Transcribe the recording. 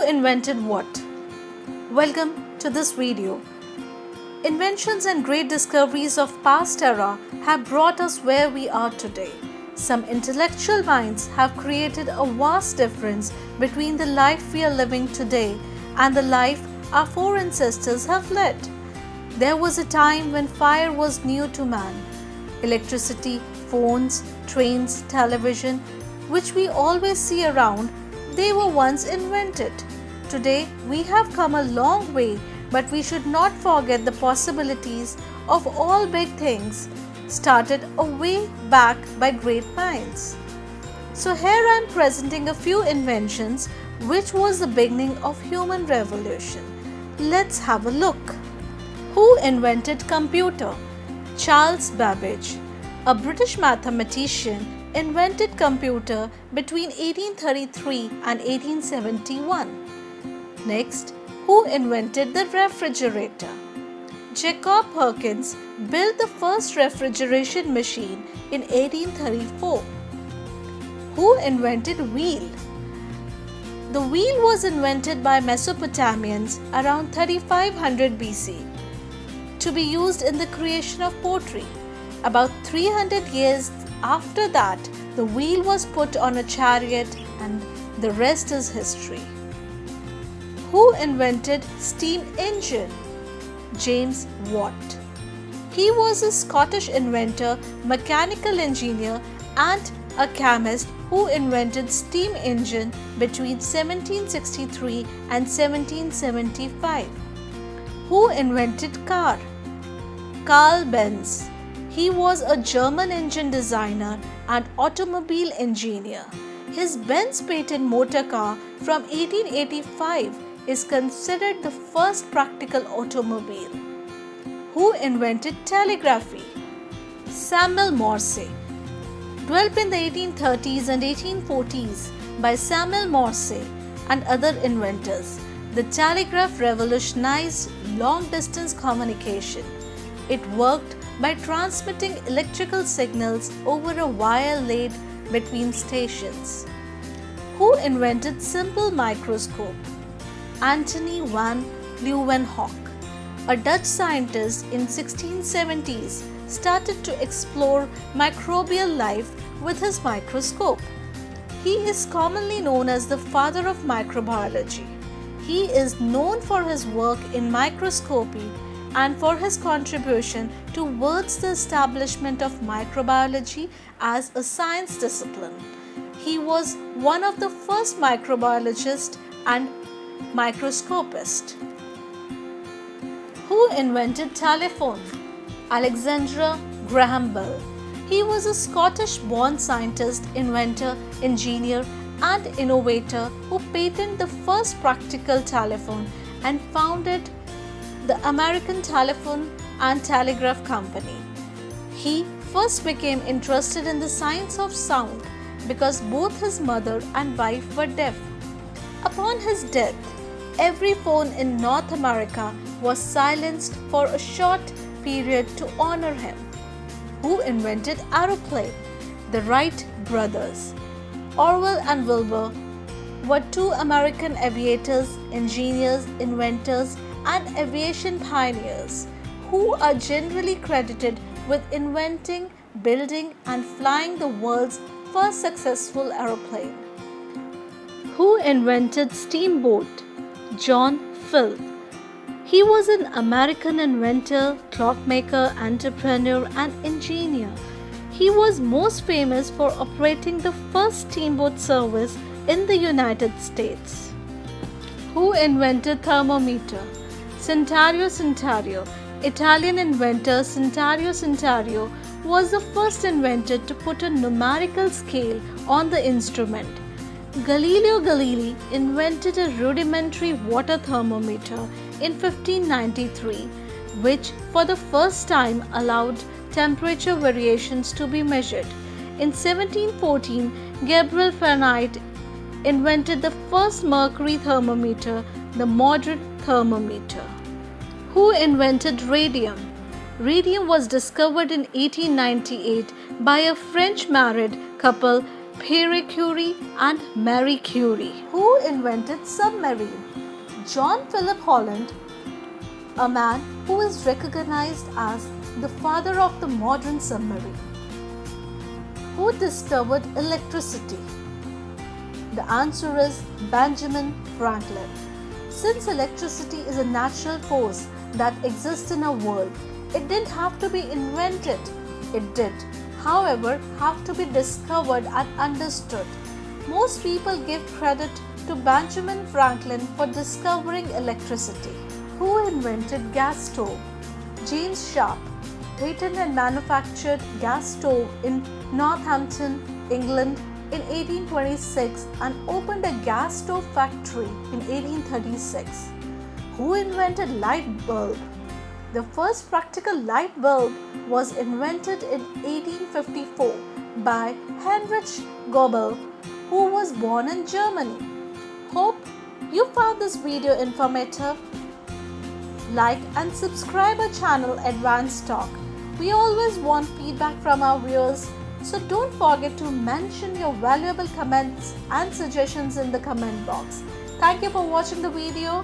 invented what? Welcome to this video. Inventions and great discoveries of past era have brought us where we are today. Some intellectual minds have created a vast difference between the life we are living today and the life our four ancestors have led. There was a time when fire was new to man. Electricity, phones, trains, television, which we always see around, they were once invented. Today, we have come a long way, but we should not forget the possibilities of all big things started a way back by great minds. So here I am presenting a few inventions which was the beginning of human revolution. Let's have a look. Who invented computer? Charles Babbage, a British mathematician, invented computer between 1833 and 1871. Next, who invented the refrigerator? Jacob Perkins built the first refrigeration machine in 1834. Who invented wheel? The wheel was invented by Mesopotamians around 3500 BC to be used in the creation of pottery. About 300 years after that, the wheel was put on a chariot and the rest is history. Who invented steam engine? James Watt. He was a Scottish inventor, mechanical engineer and a chemist who invented steam engine between 1763 and 1775. Who invented car? Carl Benz. He was a German engine designer and automobile engineer. His Benz patent motor car from 1885 is considered the first practical automobile. Who invented telegraphy? Samuel Morse. Developed in the 1830s and 1840s by Samuel Morse and other inventors, the telegraph revolutionized long-distance communication. It worked by transmitting electrical signals over a wire laid between stations. Who invented simple microscope? Antony van Leeuwenhoek, a Dutch scientist in 1670s, started to explore microbial life with his microscope. He is commonly known as the father of microbiology. He is known for his work in microscopy and for his contribution towards the establishment of microbiology as a science discipline. He was one of the first microbiologists and microscopists. Who invented telephone? Alexander Graham Bell. He was a Scottish-born scientist, inventor, engineer and innovator who patented the first practical telephone and founded the American Telephone and Telegraph Company. He first became interested in the science of sound because both his mother and wife were deaf. Upon his death, every phone in North America was silenced for a short period to honor him. Who invented aeroplane? The Wright brothers. Orville and Wilbur were two American aviators, engineers, inventors, and aviation pioneers who are generally credited with inventing, building, and flying the world's first successful aeroplane. Who invented steamboat? John Fill. He was an American inventor, clockmaker, entrepreneur, and engineer. He was most famous for operating the first steamboat service in the United States. Who invented thermometer? Centario. Italian inventor Centario was the first inventor to put a numerical scale on the instrument. Galileo Galilei invented a rudimentary water thermometer in 1593, which for the first time allowed temperature variations to be measured. In 1714, Gabriel Fahrenheit invented the first mercury thermometer, the modern thermometer. Who invented radium? Radium was discovered in 1898 by a French married couple Pierre Curie and Marie Curie. Who invented submarine? John Philip Holland, a man who is recognized as the father of the modern submarine. Who discovered electricity? The answer is Benjamin Franklin. Since electricity is a natural force that exists in our world, it didn't have to be invented. It did, however, have to be discovered and understood. Most people give credit to Benjamin Franklin for discovering electricity. Who invented gas stove? James Sharp patented and manufactured gas stove in Northampton, England in 1826 and opened a gas stove factory in 1836. Who invented light bulb? The first practical light bulb was invented in 1854 by Heinrich Goebel, who was born in Germany. Hope you found this video informative. Like and subscribe our channel Advanced Talk. We always want feedback from our viewers, so don't forget to mention your valuable comments and suggestions in the comment box. Thank you for watching the video.